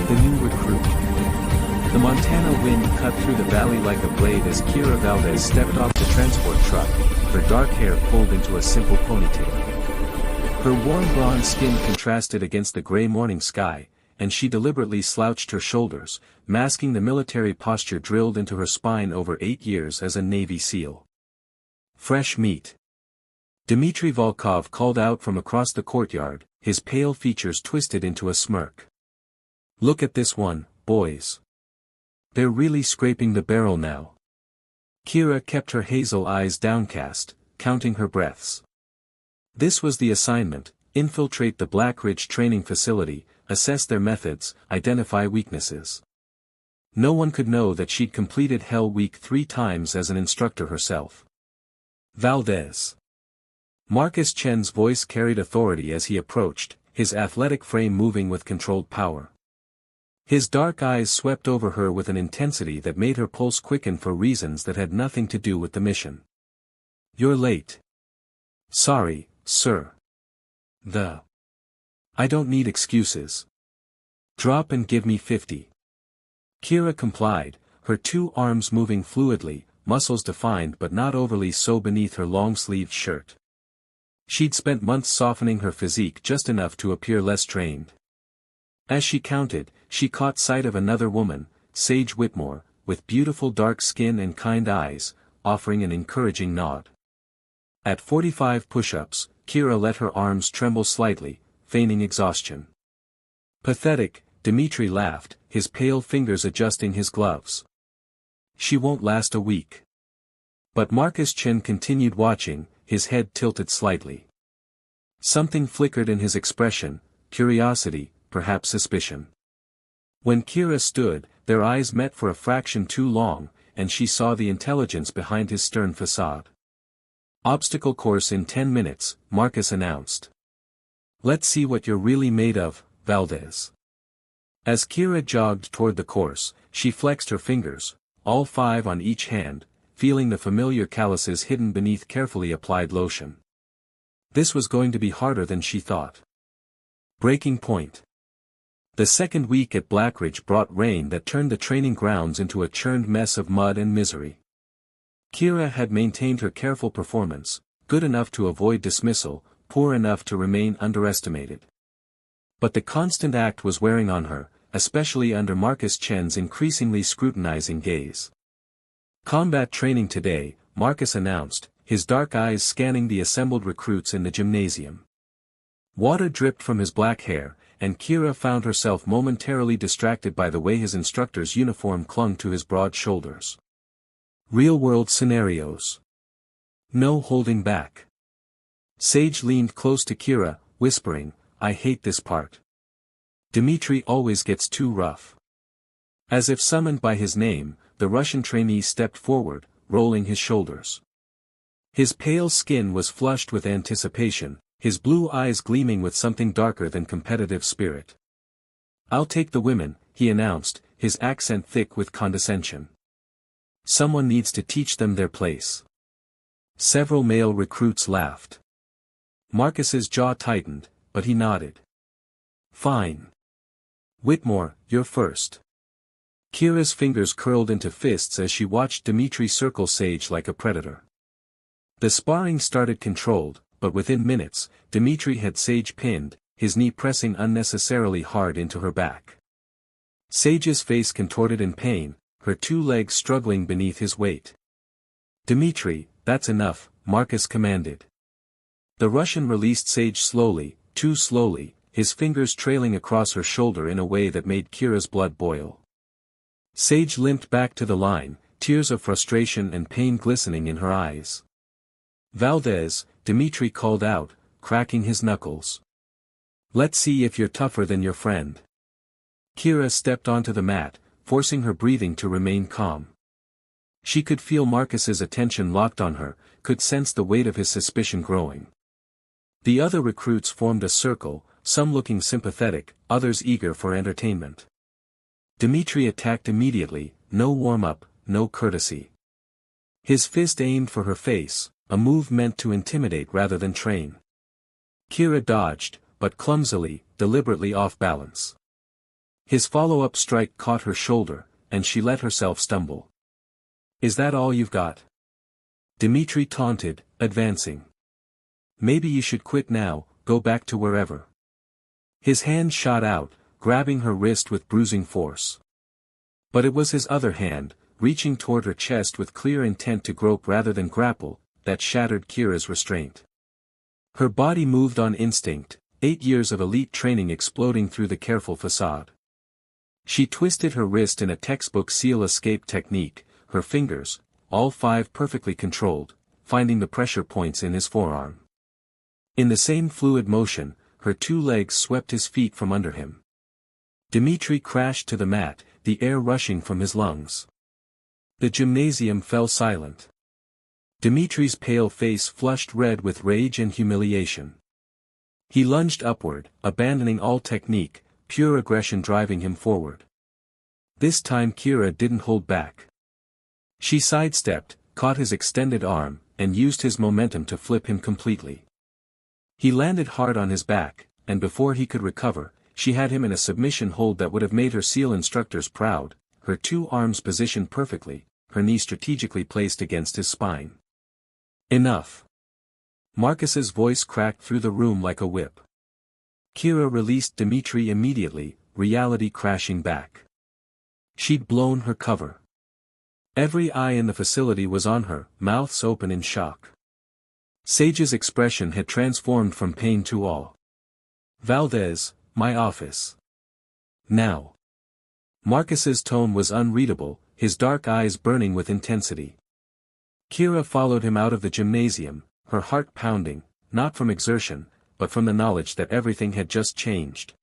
The new recruit. The Montana wind cut through the valley like a blade as Kira Valdez stepped off the transport truck, her dark hair pulled into a simple ponytail. Her warm blonde skin contrasted against the gray morning sky, and she deliberately slouched her shoulders, masking the military posture drilled into her spine over 8 years as a Navy SEAL. Fresh meat. Dmitry Volkov called out from across the courtyard, his pale features twisted into a smirk. Look at this one, boys. They're really scraping the barrel now. Kira kept her hazel eyes downcast, counting her breaths. This was the assignment: infiltrate the Black Ridge training facility, assess their methods, identify weaknesses. No one could know that she'd completed Hell Week 3 times as an instructor herself. Valdez. Marcus Chen's voice carried authority as he approached, his athletic frame moving with controlled power. His dark eyes swept over her with an intensity that made her pulse quicken for reasons that had nothing to do with the mission. You're late. Sorry, sir. I don't need excuses. Drop and give me 50. Kira complied, her 2 arms moving fluidly, muscles defined but not overly so beneath her long-sleeved shirt. She'd spent months softening her physique just enough to appear less trained. As she counted, she caught sight of another woman, Sage Whitmore, with beautiful dark skin and kind eyes, offering an encouraging nod. At 45 push-ups, Kira let her arms tremble slightly, feigning exhaustion. Pathetic, Dmitry laughed, his pale fingers adjusting his gloves. She won't last a week. But Marcus Chen continued watching, his head tilted slightly. Something flickered in his expression, curiosity, perhaps suspicion. When Kira stood, their eyes met for a fraction too long, and she saw the intelligence behind his stern facade. Obstacle course in 10 minutes, Marcus announced. Let's see what you're really made of, Valdez. As Kira jogged toward the course, she flexed her fingers, all 5 on each hand, feeling the familiar calluses hidden beneath carefully applied lotion. This was going to be harder than she thought. Breaking point. The second week at Black Ridge brought rain that turned the training grounds into a churned mess of mud and misery. Kira had maintained her careful performance, good enough to avoid dismissal, poor enough to remain underestimated. But the constant act was wearing on her, especially under Marcus Chen's increasingly scrutinizing gaze. Combat training today, Marcus announced, his dark eyes scanning the assembled recruits in the gymnasium. Water dripped from his black hair, and Kira found herself momentarily distracted by the way his instructor's uniform clung to his broad shoulders. Real-world scenarios. No holding back. Sage leaned close to Kira, whispering, I hate this part. Dmitry always gets too rough. As if summoned by his name, the Russian trainee stepped forward, rolling his shoulders. His pale skin was flushed with anticipation, his blue eyes gleaming with something darker than competitive spirit. I'll take the women, he announced, his accent thick with condescension. Someone needs to teach them their place. Several male recruits laughed. Marcus's jaw tightened, but he nodded. Fine. Whitmore, you're first. Kira's fingers curled into fists as she watched Dmitry circle Sage like a predator. The sparring started controlled, but within minutes, Dmitry had Sage pinned, his knee pressing unnecessarily hard into her back. Sage's face contorted in pain, her 2 legs struggling beneath his weight. Dmitry, that's enough, Marcus commanded. The Russian released Sage slowly, too slowly, his fingers trailing across her shoulder in a way that made Kira's blood boil. Sage limped back to the line, tears of frustration and pain glistening in her eyes. Valdez, Dmitry called out, cracking his knuckles. Let's see if you're tougher than your friend. Kira stepped onto the mat, forcing her breathing to remain calm. She could feel Marcus's attention locked on her, could sense the weight of his suspicion growing. The other recruits formed a circle, some looking sympathetic, others eager for entertainment. Dmitry attacked immediately, no warm-up, no courtesy. His fist aimed for her face, a move meant to intimidate rather than train. Kira dodged, but clumsily, deliberately off balance. His follow-up strike caught her shoulder, and she let herself stumble. Is that all you've got? Dmitri taunted, advancing. Maybe you should quit now, go back to wherever. His hand shot out, grabbing her wrist with bruising force. But it was his other hand, reaching toward her chest with clear intent to grope rather than grapple, that shattered Kira's restraint. Her body moved on instinct, 8 years of elite training exploding through the careful facade. She twisted her wrist in a textbook seal escape technique, her fingers, all 5 perfectly controlled, finding the pressure points in his forearm. In the same fluid motion, her 2 legs swept his feet from under him. Dmitri crashed to the mat, the air rushing from his lungs. The gymnasium fell silent. Dmitri's pale face flushed red with rage and humiliation. He lunged upward, abandoning all technique, pure aggression driving him forward. This time Kira didn't hold back. She sidestepped, caught his extended arm, and used his momentum to flip him completely. He landed hard on his back, and before he could recover, she had him in a submission hold that would have made her SEAL instructors proud, her 2 arms positioned perfectly, her knee strategically placed against his spine. Enough. Marcus's voice cracked through the room like a whip. Kira released Dmitri immediately, reality crashing back. She'd blown her cover. Every eye in the facility was on her, mouths open in shock. Sage's expression had transformed from pain to awe. Valdez, my office. Now. Marcus's tone was unreadable, his dark eyes burning with intensity. Kira followed him out of the gymnasium, her heart pounding, not from exertion, but from the knowledge that everything had just changed.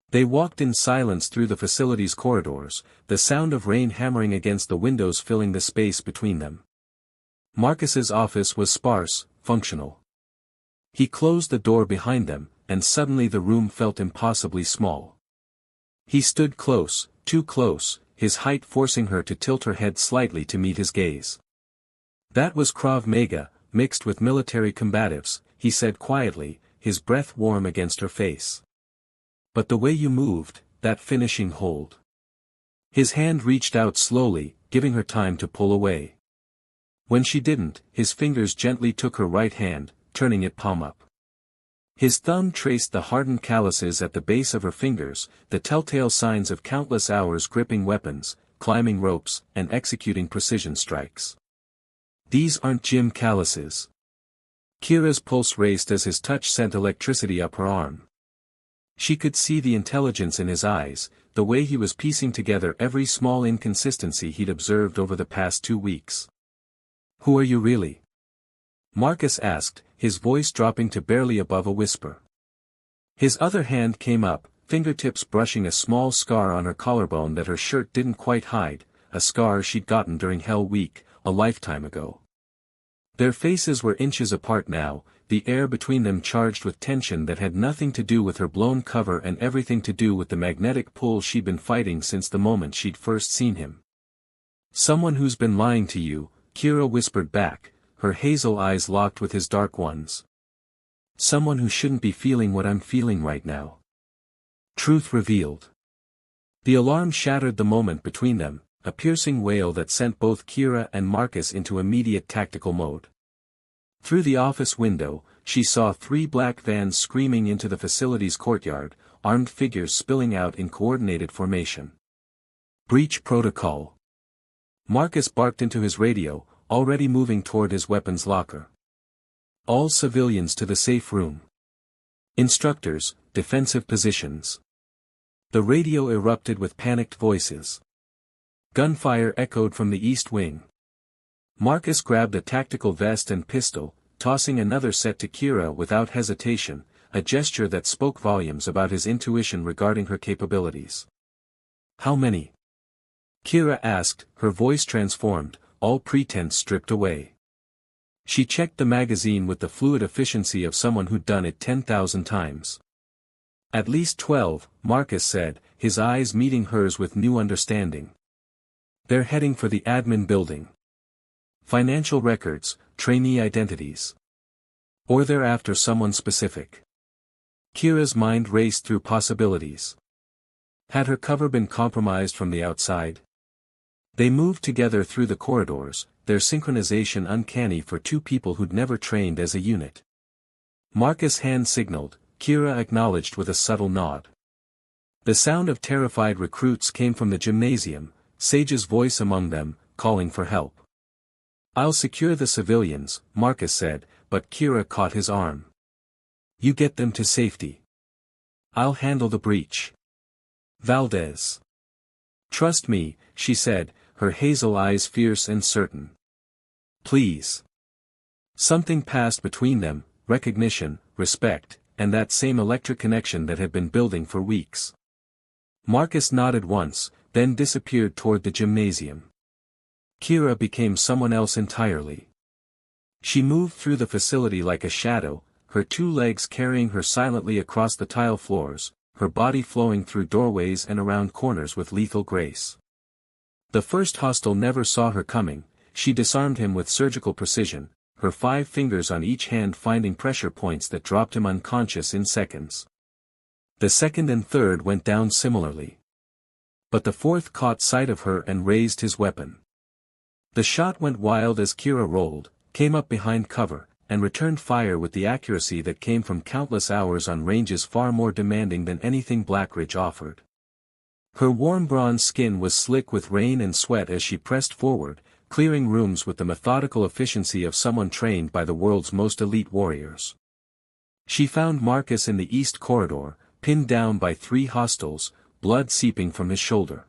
They walked in silence through the facility's corridors, the sound of rain hammering against the windows filling the space between them. Marcus's office was sparse, functional. He closed the door behind them, and suddenly the room felt impossibly small. He stood close, too close, his height forcing her to tilt her head slightly to meet his gaze. That was Krav Maga, mixed with military combatives, he said quietly, his breath warm against her face. But the way you moved, that finishing hold. His hand reached out slowly, giving her time to pull away. When she didn't, his fingers gently took her right hand, turning it palm up. His thumb traced the hardened calluses at the base of her fingers, the telltale signs of countless hours gripping weapons, climbing ropes, and executing precision strikes. These aren't gym calluses. Kira's pulse raced as his touch sent electricity up her arm. She could see the intelligence in his eyes, the way he was piecing together every small inconsistency he'd observed over the past 2 weeks. Who are you really? Marcus asked, his voice dropping to barely above a whisper. His other hand came up, fingertips brushing a small scar on her collarbone that her shirt didn't quite hide, a scar she'd gotten during Hell Week, a lifetime ago. Their faces were inches apart now, the air between them charged with tension that had nothing to do with her blown cover and everything to do with the magnetic pull she'd been fighting since the moment she'd first seen him. Someone who's been lying to you, Kira whispered back, her hazel eyes locked with his dark ones. Someone who shouldn't be feeling what I'm feeling right now. Truth revealed. The alarm shattered the moment between them, a piercing wail that sent both Kira and Marcus into immediate tactical mode. Through the office window, she saw 3 black vans screaming into the facility's courtyard, armed figures spilling out in coordinated formation. Breach protocol. Marcus barked into his radio, already moving toward his weapons locker. All civilians to the safe room. Instructors, defensive positions. The radio erupted with panicked voices. Gunfire echoed from the east wing. Marcus grabbed a tactical vest and pistol, tossing another set to Kira without hesitation, a gesture that spoke volumes about his intuition regarding her capabilities. How many? Kira asked, her voice transformed, all pretense stripped away. She checked the magazine with the fluid efficiency of someone who'd done it 10,000 times. At least 12, Marcus said, his eyes meeting hers with new understanding. They're heading for the admin building. Financial records, trainee identities. Or they're after someone specific. Kira's mind raced through possibilities. Had her cover been compromised from the outside? They moved together through the corridors, their synchronization uncanny for two people who'd never trained as a unit. Marcus hand signaled, Kira acknowledged with a subtle nod. The sound of terrified recruits came from the gymnasium, Sage's voice among them, calling for help. "I'll secure the civilians," Marcus said, but Kira caught his arm. "You get them to safety. I'll handle the breach." Valdez. "Trust me," she said, her hazel eyes fierce and certain. "Please." Something passed between them, recognition, respect, and that same electric connection that had been building for weeks. Marcus nodded once, then disappeared toward the gymnasium. Kira became someone else entirely. She moved through the facility like a shadow, her two legs carrying her silently across the tile floors, her body flowing through doorways and around corners with lethal grace. The first hostile never saw her coming, she disarmed him with surgical precision, her 5 fingers on each hand finding pressure points that dropped him unconscious in seconds. The second and third went down similarly. But the fourth caught sight of her and raised his weapon. The shot went wild as Kira rolled, came up behind cover, and returned fire with the accuracy that came from countless hours on ranges far more demanding than anything Blackridge offered. Her warm bronze skin was slick with rain and sweat as she pressed forward, clearing rooms with the methodical efficiency of someone trained by the world's most elite warriors. She found Marcus in the east corridor, pinned down by 3 hostiles, blood seeping from his shoulder.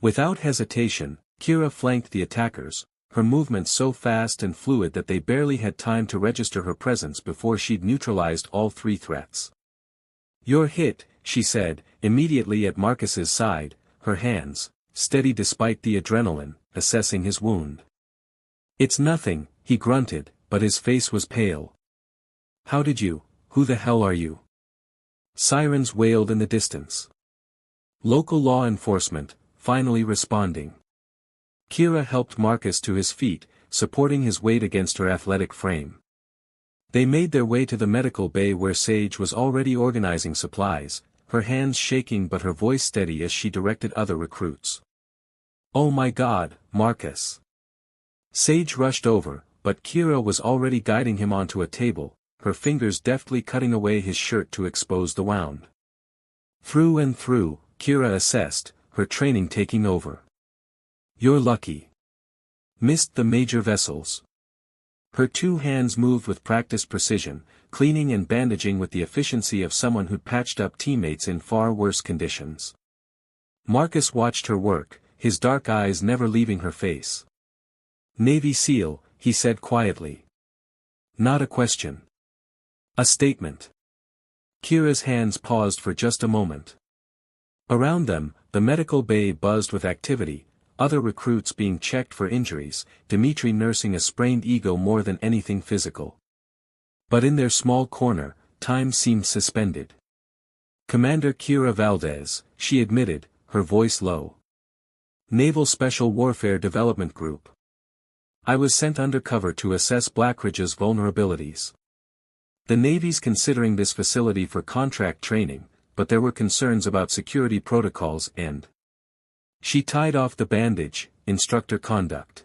Without hesitation, Kira flanked the attackers, her movements so fast and fluid that they barely had time to register her presence before she'd neutralized all 3 threats. "You're hit," she said, immediately at Marcus's side, her hands, steady despite the adrenaline, assessing his wound. "It's nothing," he grunted, but his face was pale. "How did you? Who the hell are you?" Sirens wailed in the distance. Local law enforcement, finally responding. Kira helped Marcus to his feet, supporting his weight against her athletic frame. They made their way to the medical bay where Sage was already organizing supplies, her hands shaking but her voice steady as she directed other recruits. "Oh my God, Marcus." Sage rushed over, but Kira was already guiding him onto a table, her fingers deftly cutting away his shirt to expose the wound. "Through and through," Kira assessed, her training taking over. "You're lucky. Missed the major vessels." Her 2 hands moved with practiced precision, cleaning and bandaging with the efficiency of someone who'd patched up teammates in far worse conditions. Marcus watched her work, his dark eyes never leaving her face. "Navy SEAL," he said quietly. "Not a question. A statement." Kira's hands paused for just a moment. Around them, the medical bay buzzed with activity, other recruits being checked for injuries, Dimitri nursing a sprained ego more than anything physical. But in their small corner, time seemed suspended. "Commander Kira Valdez," she admitted, her voice low. "Naval Special Warfare Development Group. I was sent undercover to assess Blackridge's vulnerabilities. The Navy's considering this facility for contract training, but there were concerns about security protocols and..." She tied off the bandage, instructor conduct.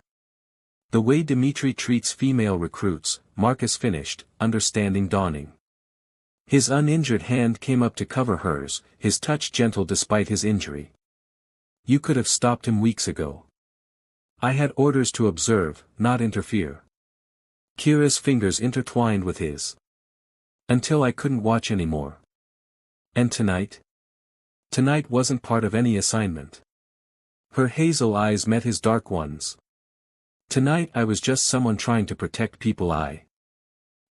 "The way Dimitri treats female recruits," Marcus finished, understanding dawning. His uninjured hand came up to cover hers, his touch gentle despite his injury. "You could have stopped him weeks ago. I had orders to observe, not interfere." Kira's fingers intertwined with his. "Until I couldn't watch anymore." "And tonight?" "Tonight wasn't part of any assignment." Her hazel eyes met his dark ones. "Tonight I was just someone trying to protect people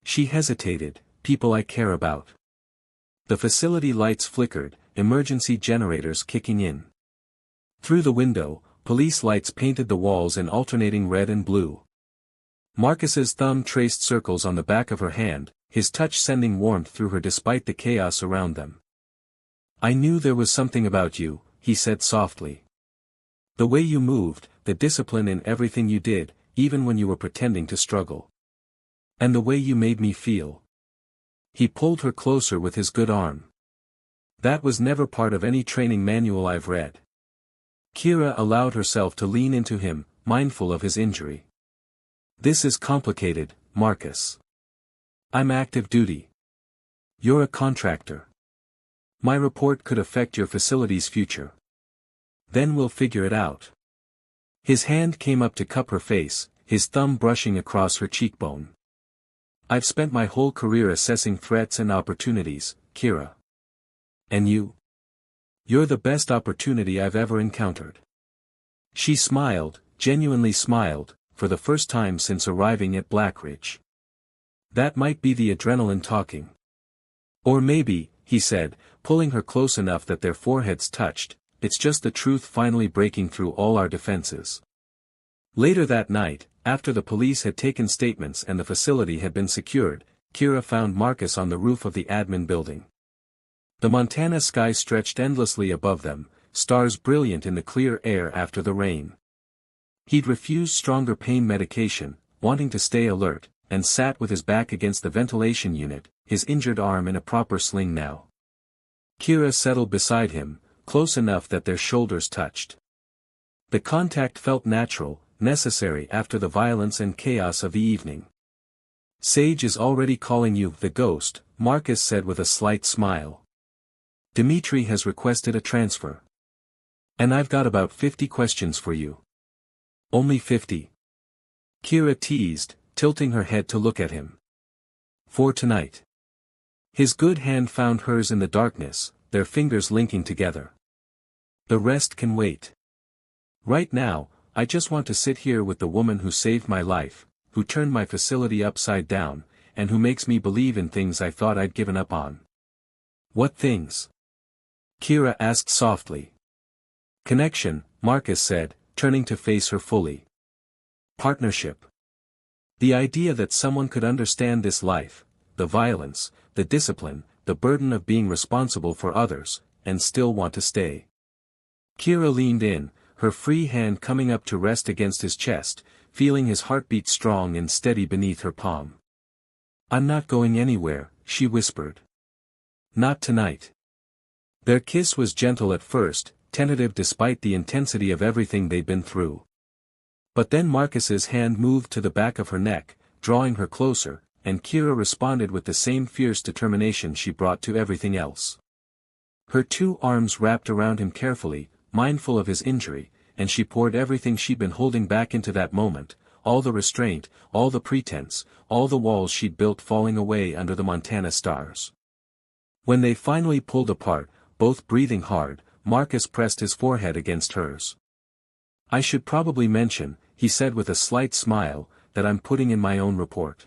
She hesitated, "people I care about." The facility lights flickered, emergency generators kicking in. Through the window, police lights painted the walls in alternating red and blue. Marcus's thumb traced circles on the back of her hand, his touch sending warmth through her despite the chaos around them. "I knew there was something about you," he said softly. "The way you moved, the discipline in everything you did, even when you were pretending to struggle. And the way you made me feel." He pulled her closer with his good arm. That was never part of any training manual I've read. Kira allowed herself to lean into him, mindful of his injury. This is complicated, Marcus. I'm active duty. You're a contractor. My report could affect your facility's future. Then we'll figure it out. His hand came up to cup her face, his thumb brushing across her cheekbone. I've spent my whole career assessing threats and opportunities, Kira. And you? You're the best opportunity I've ever encountered. She smiled, genuinely smiled, for the first time since arriving at Blackridge. That might be the adrenaline talking. Or maybe, he said, pulling her close enough that their foreheads touched, it's just the truth finally breaking through all our defenses. Later that night, after the police had taken statements and the facility had been secured, Kira found Marcus on the roof of the admin building. The Montana sky stretched endlessly above them, stars brilliant in the clear air after the rain. He'd refused stronger pain medication, wanting to stay alert, and sat with his back against the ventilation unit, his injured arm in a proper sling now. Kira settled beside him, close enough that their shoulders touched. The contact felt natural, necessary after the violence and chaos of the evening. Sage is already calling you the ghost, Marcus said with a slight smile. Dimitri has requested a transfer. And I've got about 50 questions for you. Only 50? Kira teased, tilting her head to look at him. For tonight. His good hand found hers in the darkness, their fingers linking together. The rest can wait. Right now, I just want to sit here with the woman who saved my life, who turned my facility upside down, and who makes me believe in things I thought I'd given up on. What things? Kira asked softly. Connection, Marcus said, turning to face her fully. Partnership. The idea that someone could understand this life, the violence, the discipline, the burden of being responsible for others, and still want to stay. Kira leaned in, her free hand coming up to rest against his chest, feeling his heartbeat strong and steady beneath her palm. I'm not going anywhere, she whispered. Not tonight. Their kiss was gentle at first, tentative despite the intensity of everything they'd been through. But then Marcus's hand moved to the back of her neck, drawing her closer, and Kira responded with the same fierce determination she brought to everything else. Her two arms wrapped around him carefully, mindful of his injury, and she poured everything she'd been holding back into that moment, all the restraint, all the pretense, all the walls she'd built falling away under the Montana stars. When they finally pulled apart, both breathing hard, Marcus pressed his forehead against hers. I should probably mention, he said with a slight smile, that I'm putting in my own report.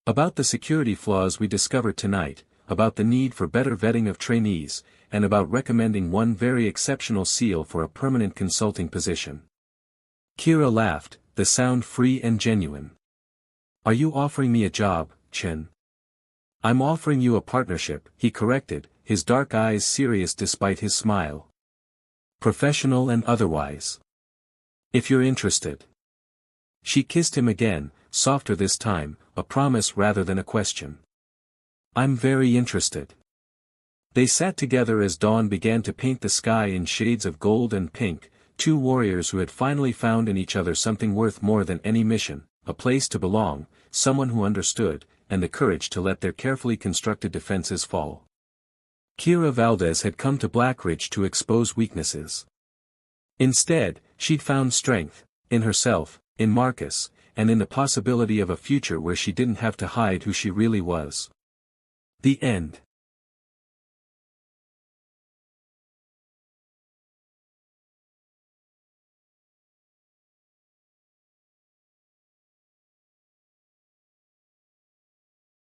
About the security flaws we discovered tonight, about the need for better vetting of trainees, and about recommending one very exceptional SEAL for a permanent consulting position. Kira laughed, the sound free and genuine. Are you offering me a job, Chen? I'm offering you a partnership, he corrected, his dark eyes serious despite his smile. Professional and otherwise. If you're interested. She kissed him again, softer this time, a promise rather than a question. I'm very interested. They sat together as dawn began to paint the sky in shades of gold and pink, two warriors who had finally found in each other something worth more than any mission, a place to belong, someone who understood, and the courage to let their carefully constructed defenses fall. Kira Valdez had come to Blackridge to expose weaknesses. Instead, she'd found strength, in herself, in Marcus, and in the possibility of a future where she didn't have to hide who she really was. The end.